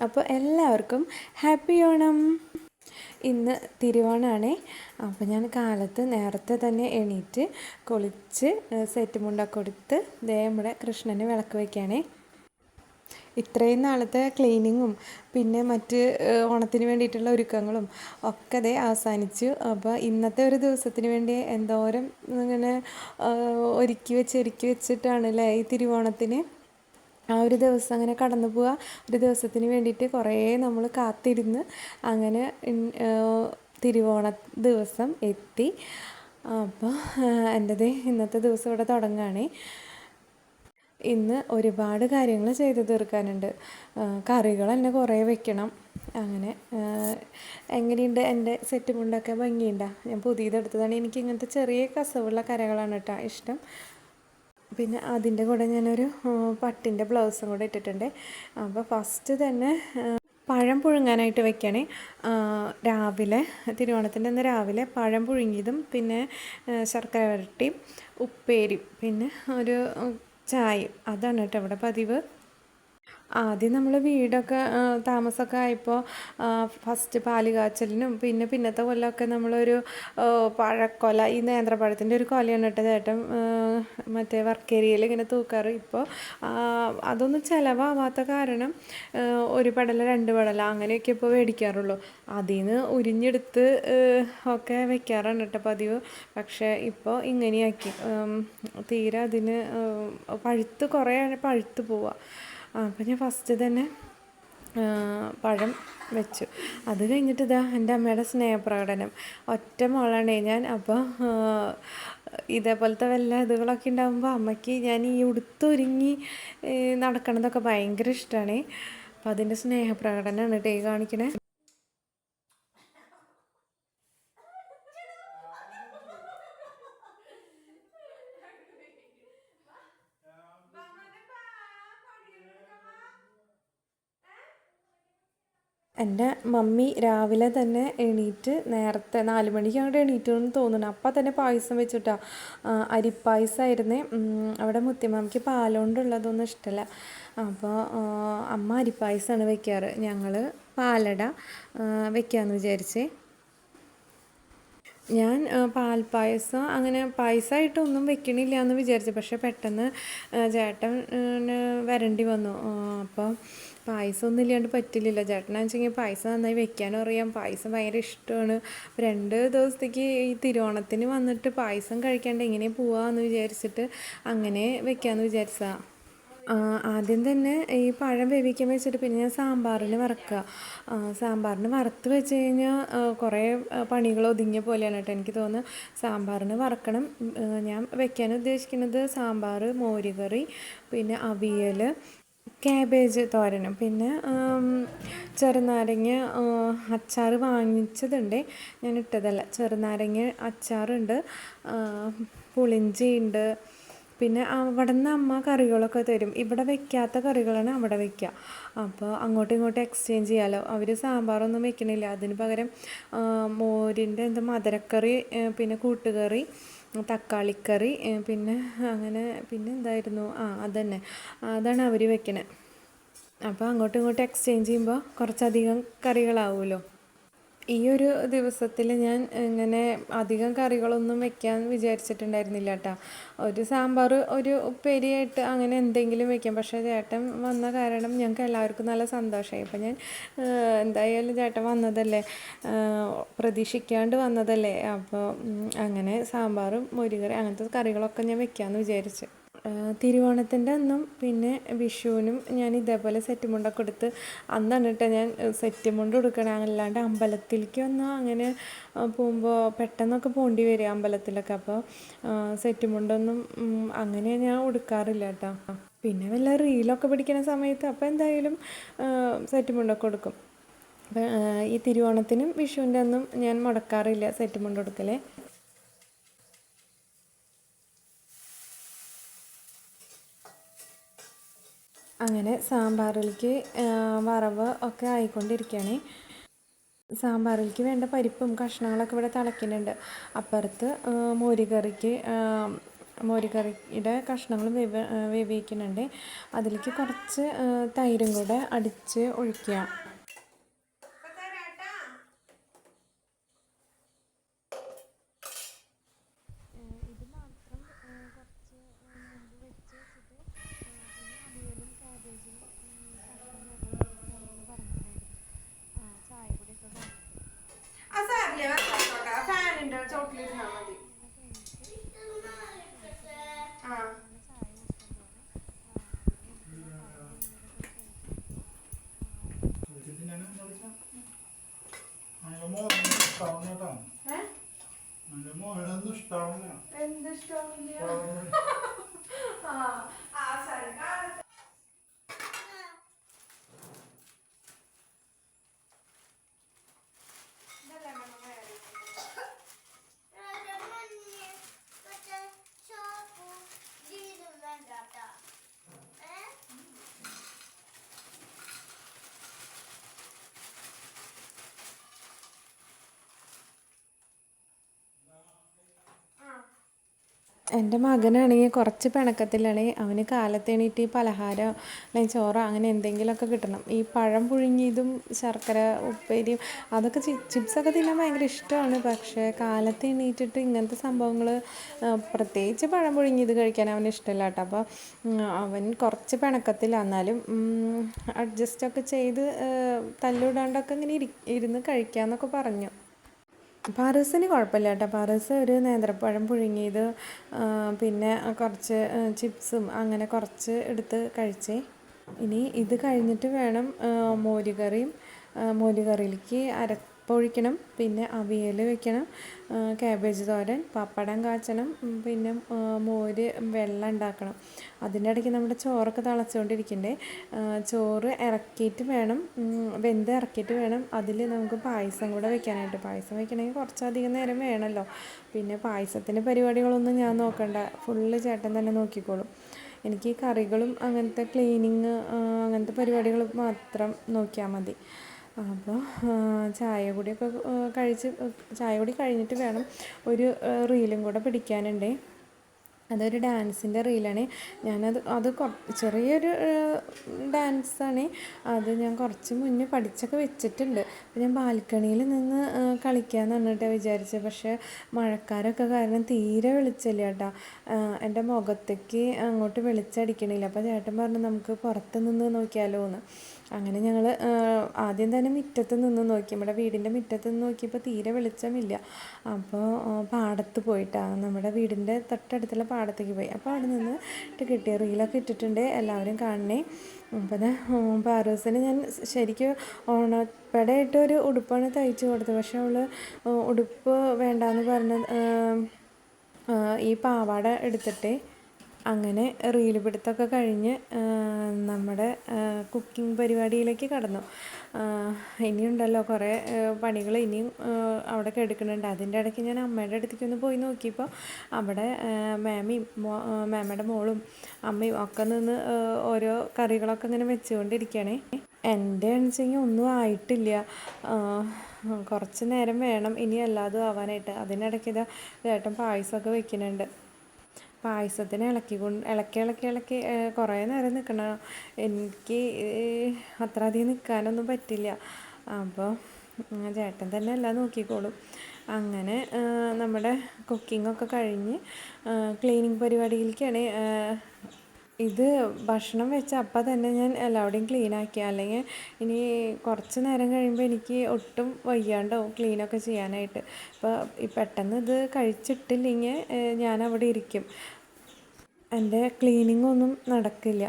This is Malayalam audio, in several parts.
അപ്പോൾ എല്ലാവർക്കും ഹാപ്പി ഓണം. ഇന്ന് തിരുവോണമാണേ. അപ്പോൾ ഞാൻ കാലത്ത് നേരത്തെ തന്നെ എണീറ്റ് കുളിച്ച് സെറ്റ് മുണ്ടൊക്കെ കൊടുത്ത് ദേ നമ്മുടെ കൃഷ്ണന് വിളക്ക് വയ്ക്കുകയാണേ. ഇത്രയും നാളത്തെ ക്ലീനിങ്ങും പിന്നെ മറ്റ് ഓണത്തിന് വേണ്ടിയിട്ടുള്ള ഒരുക്കങ്ങളും ഒക്കെ ദേ അവസാനിച്ചു. അപ്പോൾ ഇന്നത്തെ ഒരു ദിവസത്തിന് വേണ്ടി എന്തോരം ഇങ്ങനെ ഒരുക്കി വെച്ചിട്ടാണല്ലേ ഈ തിരുവോണത്തിന് ആ ഒരു ദിവസം അങ്ങനെ കടന്നു പോവുക. ഒരു ദിവസത്തിന് വേണ്ടിയിട്ട് കുറേ നമ്മൾ കാത്തിരുന്ന് അങ്ങനെ തിരുവോണ ദിവസം എത്തി. അപ്പോൾ എൻ്റെത് ഇന്നത്തെ ദിവസം ഇവിടെ തുടങ്ങുകയാണേ. ഇന്ന് ഒരുപാട് കാര്യങ്ങൾ ചെയ്ത് തീർക്കാനുണ്ട്. കറികൾ തന്നെ കുറേ വെക്കണം. അങ്ങനെ എങ്ങനെയുണ്ട് എൻ്റെ സെറ്റ് മുണ്ടൊക്കെ ഭംഗിയുണ്ടോ? ഞാൻ പുതിയതെടുത്തതാണ്. എനിക്ക് ഇങ്ങനത്തെ ചെറിയ കസവുള്ള കരകളാണ് കേട്ടോ ഇഷ്ടം. പിന്നെ അതിൻ്റെ കൂടെ ഞാനൊരു പട്ടിൻ്റെ ബ്ലൗസും കൂടെ ഇട്ടിട്ടുണ്ട്. അപ്പോൾ ഫസ്റ്റ് തന്നെ പഴം പുഴുങ്ങാനായിട്ട് വെക്കണേ. രാവിലെ തിരുവോണത്തിൻ്റെ അന്ന് രാവിലെ പഴം പുഴുങ്ങിയതും പിന്നെ ശർക്കര വരട്ടിയും ഉപ്പേരിയും പിന്നെ ഒരു ചായയും അതാണ് കേട്ടോ ഇവിടെ പതിവ്. ആദ്യം നമ്മൾ വീടൊക്കെ താമസമൊക്കെ ആയപ്പോൾ ഫസ്റ്റ് പാല് കാച്ചലിനും പിന്നത്തെ കൊല്ലമൊക്കെ നമ്മളൊരു പഴക്കൊല, ഈ നേന്ത്രപ്പഴത്തിൻ്റെ ഒരു കൊലയാണ് കേട്ടോ ചേട്ടൻ മറ്റേ വർക്കേരിയയിൽ ഇങ്ങനെ തൂക്കാറ്. ഇപ്പോൾ അതൊന്നും ചിലവാവാത്ത കാരണം ഒരു പടല 2 പടല അങ്ങനെയൊക്കെ ഇപ്പോൾ മേടിക്കാറുള്ളൂ. അതിൽ നിന്ന് ഉരിഞ്ഞെടുത്ത് ഒക്കെ വെക്കാറാണ് കേട്ടോ പതിവ്. പക്ഷേ ഇപ്പോൾ ഇങ്ങനെയാക്കി തീരെ അതിന് കുറേ പഴുത്ത് പോവുക. അപ്പോൾ ഞാൻ ഫസ്റ്റ് തന്നെ പഴം വെച്ചു. അത് കഴിഞ്ഞിട്ട് ഇതാ എൻ്റെ അമ്മയുടെ സ്നേഹപ്രകടനം. ഒറ്റ മോളാണേ ഞാൻ. അപ്പോൾ ഇതേപോലത്തെ വല്ല ഇതുകളൊക്കെ ഉണ്ടാകുമ്പോൾ അമ്മയ്ക്ക് ഞാൻ ഈ ഉടുത്തൊരുങ്ങി നടക്കണതൊക്കെ ഭയങ്കര ഇഷ്ടമാണ്. അപ്പോൾ അതിൻ്റെ സ്നേഹപ്രകടനമാണ് കേട്ടോ ഈ കാണിക്കണേ. എൻ്റെ മമ്മി രാവിലെ തന്നെ എണീറ്റ് നേരത്തെ 4 മണിക്ക് അങ്ങോട്ട് എണീറ്റു എന്ന് തോന്നുന്നു. അപ്പം തന്നെ പായസം വെച്ചിട്ടാ. അരിപ്പായസമായിരുന്നേ. അവിടെ മുത്തിയമ്മയ്ക്ക് പാലുകൊണ്ടുള്ളതൊന്നും ഇഷ്ടമല്ല. അപ്പോൾ അമ്മ അരിപ്പായസമാണ് വെക്കാറ്. ഞങ്ങൾ പാലട വെക്കാമെന്ന് വിചാരിച്ചേ. ഞാൻ പാൽപ്പായസം അങ്ങനെ പായസമായിട്ടൊന്നും വെക്കണില്ല എന്ന് വിചാരിച്ചു. പക്ഷെ പെട്ടെന്ന് ചേട്ടൻ വരേണ്ടി വന്നു. അപ്പോൾ പായസമൊന്നും ഇല്ലാണ്ട് പറ്റില്ലല്ലോ. ചേട്ടനാണെന്ന് വെച്ചെങ്കിൽ പായസം നന്നായി വെക്കാനും അറിയാം. പായസം ഭയങ്കര ഇഷ്ടമാണ്. 2 ദിവസത്തേക്ക് ഈ തിരുവോണത്തിന് വന്നിട്ട് പായസം കഴിക്കാണ്ട് എങ്ങനെ പോവാമെന്ന് വിചാരിച്ചിട്ട് അങ്ങനെ വെക്കാമെന്ന് വിചാരിച്ചതാണ്. ആദ്യം തന്നെ ഈ പഴം വേവിക്കാൻ വെച്ചിട്ട് പിന്നെ ഞാൻ സാമ്പാറിന് വറക്കുക. സാമ്പാറിന് വറുത്ത് വെച്ച് കഴിഞ്ഞാൽ കുറേ പണികൾ ഒതുങ്ങിയ പോലെയാണ് കേട്ടോ എനിക്ക് തോന്നുന്നത്. സാമ്പാറിന് വറക്കണം. ഞാൻ വെക്കാൻ ഉദ്ദേശിക്കുന്നത് സാമ്പാർ, മോരുകറി, പിന്നെ അവിയൽ, കാബേജ് തോരനും, പിന്നെ ചെറുനാരങ്ങ അച്ചാർ വാങ്ങിച്ചതുണ്ട്. ഞാൻ ഇട്ടതല്ല. ചെറുനാരങ്ങ അച്ചാറുണ്ട്, പുളിഞ്ചി ഉണ്ട്. പിന്നെ അവിടെ നിന്ന് അമ്മ കറികളൊക്കെ തരും. ഇവിടെ വെക്കാത്ത കറികളാണ് അവിടെ വെക്കുക. അപ്പോൾ അങ്ങോട്ടും ഇങ്ങോട്ടും എക്സ്ചേഞ്ച് ചെയ്യാമല്ലോ. അവർ സാമ്പാറൊന്നും വെക്കണില്ല. അതിന് പകരം മോരിൻ്റെ മധുരക്കറി, പിന്നെ കൂട്ടുകറി, തക്കാളിക്കറി, പിന്നെ അങ്ങനെ പിന്നെ എന്തായിരുന്നു അതന്നെ അതാണ് അവർ വെക്കണേ. അപ്പോൾ അങ്ങോട്ടും ഇങ്ങോട്ടും എക്സ്ചേഞ്ച് ചെയ്യുമ്പോൾ കുറച്ചധികം കറികളാവുമല്ലോ. ഈ ഒരു ദിവസത്തിൽ ഞാൻ ഇങ്ങനെ അധികം കറികളൊന്നും വെക്കാൻ വിചാരിച്ചിട്ടുണ്ടായിരുന്നില്ല കേട്ടോ. ഒരു സാമ്പാർ, ഒരു ഉപ്പേരിയായിട്ട് അങ്ങനെ എന്തെങ്കിലും വെക്കാം. പക്ഷേ ചേട്ടൻ വന്ന കാരണം ഞങ്ങൾക്ക് എല്ലാവർക്കും നല്ല സന്തോഷമായി. അപ്പോൾ ഞാൻ എന്തായാലും ചേട്ടൻ വന്നതല്ലേ, പ്രതീക്ഷിക്കാണ്ട് വന്നതല്ലേ, അപ്പോൾ അങ്ങനെ സാമ്പാറും മോരുകറി അങ്ങനത്തെ കറികളൊക്കെ ഞാൻ വെക്കാമെന്ന് വിചാരിച്ചു. തിരുവോണത്തിൻ്റെ അന്നും പിന്നെ വിഷുവിനും ഞാൻ ഇതേപോലെ സെറ്റ് മുണ്ടൊക്കെ എടുത്ത് അന്നാണ് കേട്ടോ ഞാൻ സെറ്റ് മുണ്ട് കൊടുക്കണം. അല്ലാണ്ട് അമ്പലത്തിലേക്ക് വന്നാൽ അങ്ങനെ പോകുമ്പോൾ പെട്ടെന്നൊക്കെ പോകേണ്ടി വരും അമ്പലത്തിലൊക്കെ. അപ്പോൾ സെറ്റ് മുണ്ടൊന്നും അങ്ങനെ ഞാൻ ഉടുക്കാറില്ല കേട്ടോ. പിന്നെ വല്ല റീലൊക്കെ പിടിക്കുന്ന സമയത്ത് അപ്പോൾ എന്തായാലും സെറ്റ് മുണ്ടൊക്കെ കൊടുക്കും. അപ്പം ഈ തിരുവോണത്തിനും വിഷുവിൻ്റെ അന്നും ഞാൻ മുടക്കാറില്ല സെറ്റ് മുണ്ട് കൊടുക്കലേ. അങ്ങനെ സാമ്പാറിലേക്ക് വറവ് ഒക്കെ ആയിക്കൊണ്ടിരിക്കുകയാണ്. സാമ്പാറിലേക്ക് വേണ്ട പരിപ്പും കഷ്ണങ്ങളൊക്കെ ഇവിടെ തിളയ്ക്കുന്നുണ്ട്. അപ്പുറത്ത് മോരുകറിക്ക് മോരുകറിയുടെ കഷ്ണങ്ങളും വേവിക്കുന്നുണ്ട്. അതിലേക്ക് കുറച്ച് തൈരും കൂടെ അടിച്ച് ഒഴിക്കുക. ഇത് മാത്രം കുറച്ച് മുമ്പ് വെച്ച് വെച്ചിട്ട് പിന്നെ അവിയലും കാബേജും പറഞ്ഞിട്ടുണ്ടായിരുന്നു. ചായ കൂടിയൊക്കെ ഫാനിൻ്റെ ചോട്ടിലിരുന്നാൽ മതി. എൻ്റെ മകനാണെങ്കിൽ കുറച്ച് പിണക്കത്തിലാണ്. അവന് കാലത്ത് എണീറ്റ് പലഹാരം അല്ലെങ്കിൽ ചോറോ അങ്ങനെ എന്തെങ്കിലുമൊക്കെ കിട്ടണം. ഈ പഴം പുഴുങ്ങിയതും ശർക്കര ഉപ്പേരിയും അതൊക്കെ ചിപ്സൊക്കെ തിന്നാൻ ഭയങ്കര ഇഷ്ടമാണ്. പക്ഷേ കാലത്ത് എണീറ്റിട്ട് ഇങ്ങനത്തെ സംഭവങ്ങൾ, പ്രത്യേകിച്ച് പഴം പുഴുങ്ങിയത് കഴിക്കാൻ അവന് ഇഷ്ടമില്ല കേട്ടോ. അപ്പോൾ അവൻ കുറച്ച് പിണക്കത്തിലാണ്. എന്നാലും അഡ്ജസ്റ്റൊക്കെ ചെയ്ത് തല്ലിടാണ്ടൊക്കെ ഇങ്ങനെ ഇരുന്ന് കഴിക്കാമെന്നൊക്കെ പറഞ്ഞു. പാറൂസിന് കുഴപ്പമില്ല കേട്ടോ. പാറൂസ് ഒരു നേന്ത്രപ്പഴം പുഴുങ്ങിയത് പിന്നെ കുറച്ച് ചിപ്സും അങ്ങനെ കുറച്ച് എടുത്ത് കഴിച്ചേ. ഇനി ഇത് കഴിഞ്ഞിട്ട് വേണം മോരുകറിയിലേക്ക് അരപ്പൊഴിക്കണം, പിന്നെ അവിയൽ വെക്കണം, കാബേജ് തോരൻ, പപ്പടം കാച്ചണം, പിന്നെ മോര് വെള്ളം ഉണ്ടാക്കണം. അതിൻ്റെ ഇടയ്ക്ക് നമ്മുടെ ചോറൊക്കെ തിളച്ചുകൊണ്ടിരിക്കണ്ടേ. ചോറ് ഇറക്കിയിട്ട് വേണം, വെന്ത് ഇറക്കിയിട്ട് വേണം അതിൽ നമുക്ക് പായസം കൂടെ വെക്കാനായിട്ട്. പായസം വെക്കണമെങ്കിൽ കുറച്ചധികം നേരം വേണമല്ലോ. പിന്നെ പായസത്തിൻ്റെ പരിപാടികളൊന്നും ഞാൻ നോക്കണ്ട, ഫുള്ള് ചേട്ടൻ തന്നെ നോക്കിക്കോളും. എനിക്ക് കറികളും അങ്ങനത്തെ ക്ലീനിങ് അങ്ങനത്തെ പരിപാടികൾ മാത്രം നോക്കിയാൽ മതി. അപ്പോൾ ചായ കൂടി കഴിഞ്ഞിട്ട് വേണം ഒരു റീലും കൂടെ പിടിക്കാനുണ്ട്. അതൊരു ഡാൻസിൻ്റെ റീലാണ്. അത് ചെറിയൊരു ഡാൻസാണ്. അത് ഞാൻ കുറച്ച് മുന്നേ പഠിച്ചൊക്കെ വെച്ചിട്ടുണ്ട്. അപ്പോൾ ഞാൻ ബാൽക്കണിയിൽ നിന്ന് കളിക്കാമെന്ന് പറഞ്ഞിട്ടാണ് വിചാരിച്ചത്. പക്ഷേ മഴക്കാരൊക്കെ കാരണം തീരെ വെളിച്ചമില്ല കേട്ടോ. എൻ്റെ മുഖത്തേക്ക് അങ്ങോട്ട് വെളിച്ചടിക്കണില്ല. അപ്പോൾ ചേട്ടൻ പറഞ്ഞു നമുക്ക് പുറത്ത് നിന്ന് നോക്കിയാലോ എന്ന്. അങ്ങനെ ഞങ്ങൾ ആദ്യം തന്നെ മുറ്റത്ത് നിന്ന് നോക്കി. നമ്മുടെ വീടിൻ്റെ മുറ്റത്ത് നിന്ന് നോക്കിയപ്പോൾ തീരെ വെളിച്ചമില്ല. അപ്പോൾ പാടത്ത് പോയിട്ടാണ്, നമ്മുടെ വീടിൻ്റെ തൊട്ടടുത്തുള്ള പാടത്തേക്ക് പോയി. അപ്പോൾ അവിടെ നിന്ന് കിട്ടിയ റീലൊക്കെ ഇട്ടിട്ടുണ്ട്, എല്ലാവരും കാണണേ. അപ്പോൾ പാറൂസിന് ഞാൻ ശരിക്കും ഓണപ്പടയായിട്ടൊരു ഉടുപ്പാണ് തയ്ച്ചു കൊടുത്തത്. പക്ഷെ അവൾ ഉടുപ്പ് വേണ്ടാന്ന് പറഞ്ഞ് ഈ പാവാട എടുത്തിട്ട് അങ്ങനെ റീൽ പിടുത്തമൊക്കെ കഴിഞ്ഞ് നമ്മുടെ കുക്കിംഗ് പരിപാടിയിലേക്ക് കടന്നു. ഇനിയുണ്ടല്ലോ കുറേ പണികൾ ഇനിയും അവിടെ എടുക്കുന്നുണ്ട്. അതിൻ്റെ ഇടയ്ക്ക് ഞാൻ അമ്മയുടെ അടുത്തേക്ക് ഒന്ന് പോയി നോക്കിയപ്പോൾ അവിടെ മാമയുടെ മോളും അമ്മയും ഒക്കെ നിന്ന് ഓരോ കറികളൊക്കെ ഇങ്ങനെ വെച്ചുകൊണ്ടിരിക്കുകയാണേ. എൻ്റെ ആണെന്നുവെച്ചെങ്കിൽ ഒന്നും ആയിട്ടില്ല, കുറച്ച് നേരം വേണം ഇനി എല്ലാതും ആവാനായിട്ട്. അതിനിടയ്ക്ക് ഇതാ ചേട്ടൻ പായസമൊക്കെ വെക്കുന്നുണ്ട്. പായസത്തിന് ഇളക്കി കുറേ നേരം നിൽക്കണം. എനിക്ക് അത്ര അധികം നിൽക്കാനൊന്നും പറ്റില്ല. അപ്പോൾ ചേട്ടൻ തന്നെ എല്ലാം നോക്കിക്കോളും. അങ്ങനെ നമ്മുടെ കുക്കിങ്ങൊക്കെ കഴിഞ്ഞ് ക്ലീനിങ് പരിപാടിയിലേക്കാണ്. ഇത് ഭക്ഷണം വെച്ച അപ്പം തന്നെ ഞാൻ എല്ലാവരുടെയും ക്ലീനാക്കി. അല്ലെങ്കിൽ ഇനി കുറച്ച് നേരം കഴിയുമ്പോൾ എനിക്ക് ഒട്ടും വയ്യാണ്ടാവും ക്ലീനൊക്കെ ചെയ്യാനായിട്ട്. അപ്പോൾ പെട്ടെന്ന് ഇത് കഴിച്ചിട്ടില്ലെങ്കിൽ ഞാൻ അവിടെ ഇരിക്കും, എൻ്റെ ക്ലീനിങ്ങൊന്നും നടക്കില്ല.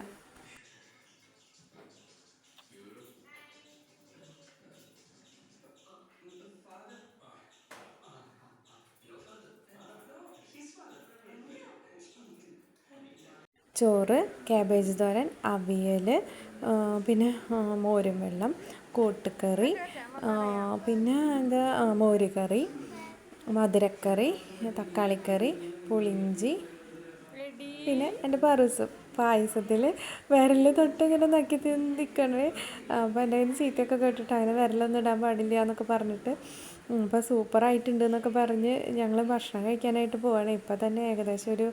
ചോറ്, കാബേജ് തോരൻ, അവിയൽ, പിന്നെ മോരും വെള്ളം, കൂട്ടുകറി, പിന്നെ മോരുകറി, മധുരക്കറി, തക്കാളിക്കറി, പുളിഞ്ചി, പിന്നെ എൻ്റെ പായസത്തിൽ വിരൽ തൊട്ട് ഇങ്ങനെ നക്കി നിൽക്കണേ. അപ്പോൾ എൻ്റെ കയ്യിൽ ചീത്തയൊക്കെ കേട്ടിട്ട് അങ്ങനെ വിരലൊന്നും ഇടാൻ പാടില്ല എന്നൊക്കെ പറഞ്ഞിട്ട് അപ്പോൾ സൂപ്പറായിട്ടുണ്ട് എന്നൊക്കെ പറഞ്ഞ് ഞങ്ങൾ ഭക്ഷണം കഴിക്കാനായിട്ട് പോവാണ്. ഇപ്പം തന്നെ ഏകദേശം ഒരു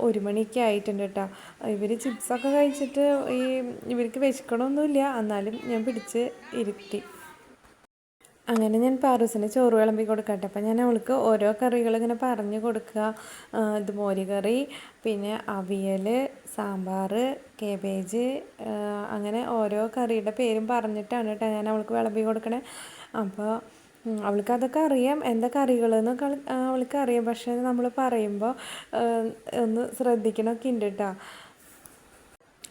1 മണിയൊക്കെ ആയിട്ടുണ്ട് കേട്ടോ. ഇവർ ചിപ്സൊക്കെ കഴിച്ചിട്ട് ഇവർക്ക് വിശക്കണമൊന്നുമില്ല, എന്നാലും ഞാൻ പിടിച്ച് ഇരുത്തി. അങ്ങനെ ഞാൻ പാറൂസിന് ചോറ് വിളമ്പി കൊടുക്കട്ടെ. അപ്പം ഞാൻ അവൾക്ക് ഓരോ കറികൾ ഇങ്ങനെ പറഞ്ഞു കൊടുക്കുക. ഇത് മോര് കറി, പിന്നെ അവിയൽ, സാമ്പാർ, കേബേജ്, അങ്ങനെ ഓരോ കറിയുടെ പേരും പറഞ്ഞിട്ടാണ് കേട്ടോ ഞാൻ അവൾക്ക് വിളമ്പി കൊടുക്കണേ. അപ്പോൾ അവൾക്കതൊക്കെ അറിയാം, എന്താ കറികളെന്നൊക്കെ അവൾക്ക് അറിയാം. പക്ഷേ നമ്മൾ പറയുമ്പോൾ ഒന്ന് ശ്രദ്ധിക്കണമൊക്കെ ഉണ്ട് കേട്ടോ.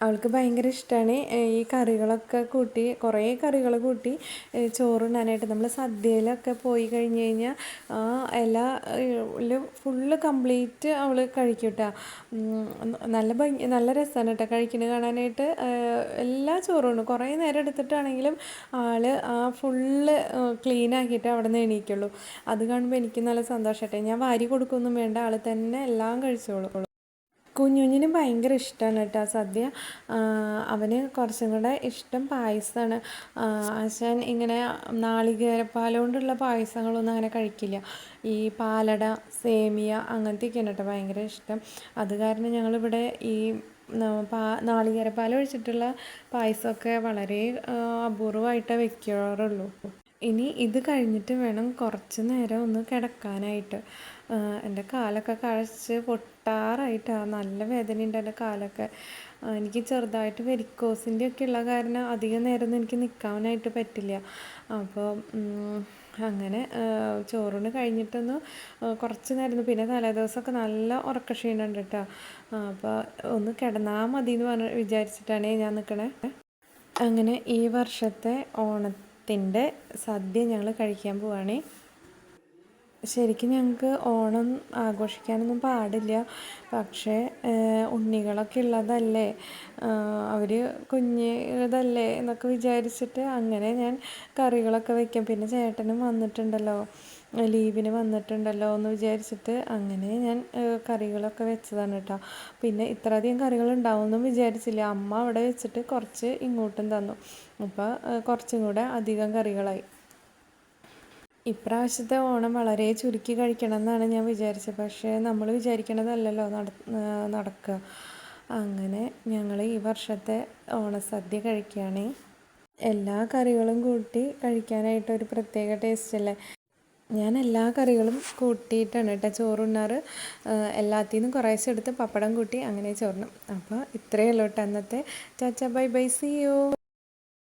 അവൾക്ക് ഭയങ്കര ഇഷ്ടമാണ് ഈ കറികളൊക്കെ കൂട്ടി, കുറേ കറികൾ കൂട്ടി ചോറുണ്ണാനായിട്ട്. നമ്മൾ സദ്യയിലൊക്കെ പോയി കഴിഞ്ഞ് കഴിഞ്ഞാൽ എല്ലാ ഫുള്ള് കംപ്ലീറ്റ് അവൾ കഴിക്കും കേട്ടോ. നല്ല രസമാണ് കേട്ടോ കഴിക്കുന്നത് കാണാനായിട്ട്. എല്ലാ ചോറും കുറേ നേരം എടുത്തിട്ടാണെങ്കിലും ആൾ ഫുള്ള് ക്ലീൻ ആക്കിയിട്ട് അവിടെ നിന്ന് എണീക്കുള്ളൂ. അത് കാണുമ്പോൾ എനിക്ക് നല്ല സന്തോഷമായിട്ടെ. ഞാൻ വാരി കൊടുക്കൊന്നും വേണ്ട, ആൾ തന്നെ എല്ലാം കഴിച്ചോളൂ. കുഞ്ഞുഞ്ഞിന് ഭയങ്കര ഇഷ്ടമാണ് കേട്ടോ സദ്യ. അവന് കുറച്ചും കൂടെ ഇഷ്ടം പായസമാണ്. ആശാൻ ഇങ്ങനെ നാളികേരപ്പാൽ കൊണ്ടുള്ള പായസങ്ങളൊന്നും അങ്ങനെ കഴിക്കില്ല. ഈ പാലട, സേമിയ അങ്ങനത്തെയൊക്കെയാണ് കേട്ടോ ഭയങ്കര ഇഷ്ടം. അത് കാരണം ഞങ്ങളിവിടെ ഈ നാളികേരപ്പാൽ ഒഴിച്ചിട്ടുള്ള പായസമൊക്കെ വളരെ അപൂർവമായിട്ടേ വെക്കാറുള്ളൂ. ഇനി ഇത് കഴിഞ്ഞിട്ട് വേണം കുറച്ച് നേരം ഒന്ന് കിടക്കാനായിട്ട്. എൻ്റെ കാലൊക്കെ കഴച്ച് പൊട്ടാറായിട്ടാണ്, നല്ല വേദനയുണ്ട് എൻ്റെ കാലൊക്കെ. എനിക്ക് ചെറുതായിട്ട് വെരിക്കോസിൻ്റെ ഒക്കെ ഉള്ള കാരണം അധികം നേരമൊന്നും എനിക്ക് നിൽക്കാനായിട്ട് പറ്റില്ല. അപ്പോൾ അങ്ങനെ ചോറിന് കഴിഞ്ഞിട്ടൊന്ന് കുറച്ച് നേരം, പിന്നെ തലേദിവസമൊക്കെ നല്ല ഉറക്കക്ഷീണമുണ്ട് കേട്ടോ. അപ്പോൾ ഒന്ന് കിടന്നാൽ മതി എന്ന് വിചാരിച്ചിട്ടാണ് ഞാൻ നിൽക്കണേ. അങ്ങനെ ഈ വർഷത്തെ ഓണത്തിൻ്റെ സദ്യ ഞങ്ങൾ കഴിക്കാൻ പോവുകയാണ്. ശരിക്കും ഞങ്ങൾക്ക് ഓണം ആഘോഷിക്കാനൊന്നും പാടില്ല, പക്ഷേ ഉണ്ണികളൊക്കെ ഉള്ളതല്ലേ, അവർ കുഞ്ഞിതല്ലേ എന്നൊക്കെ വിചാരിച്ചിട്ട് അങ്ങനെ ഞാൻ കറികളൊക്കെ വയ്ക്കും. പിന്നെ ചേട്ടനും വന്നിട്ടുണ്ടല്ലോ, ലീവിന് വന്നിട്ടുണ്ടല്ലോ എന്ന് വിചാരിച്ചിട്ട് അങ്ങനെ ഞാൻ കറികളൊക്കെ വെച്ചതാണ് കേട്ടോ. പിന്നെ ഇത്രയധികം കറികൾ ഉണ്ടാവുമെന്നും വിചാരിച്ചില്ല. അമ്മ അവിടെ വെച്ചിട്ട് കുറച്ച് ഇങ്ങോട്ടും തന്നു. അപ്പോൾ കുറച്ചും കൂടെ അധികം കറികളായി. ഇപ്രാവശ്യത്തെ ഓണം വളരെ ചുരുക്കി കഴിക്കണം എന്നാണ് ഞാൻ വിചാരിച്ചത്. പക്ഷേ നമ്മൾ വിചാരിക്കണതല്ലല്ലോ നടക്കുക. അങ്ങനെ ഞങ്ങൾ ഈ വർഷത്തെ ഓണസദ്യ കഴിക്കുകയാണ്. എല്ലാ കറികളും കൂട്ടി കഴിക്കാനായിട്ട് ഒരു പ്രത്യേക ടേസ്റ്റ് അല്ലേ. ഞാൻ എല്ലാ കറികളും കൂട്ടിയിട്ടാണ് കേട്ടോ ചോറുണ്ണാറ്. എല്ലാത്തിൽ നിന്നും കുറേശ്ശെ എടുത്ത് പപ്പടം കൂട്ടി അങ്ങനെ ചോറിനും. അപ്പോൾ ഇത്രയേ ഉള്ളൂ കേട്ടോ അന്നത്തെ. ചാച്ചാ ബൈ ബൈ, സീ യു.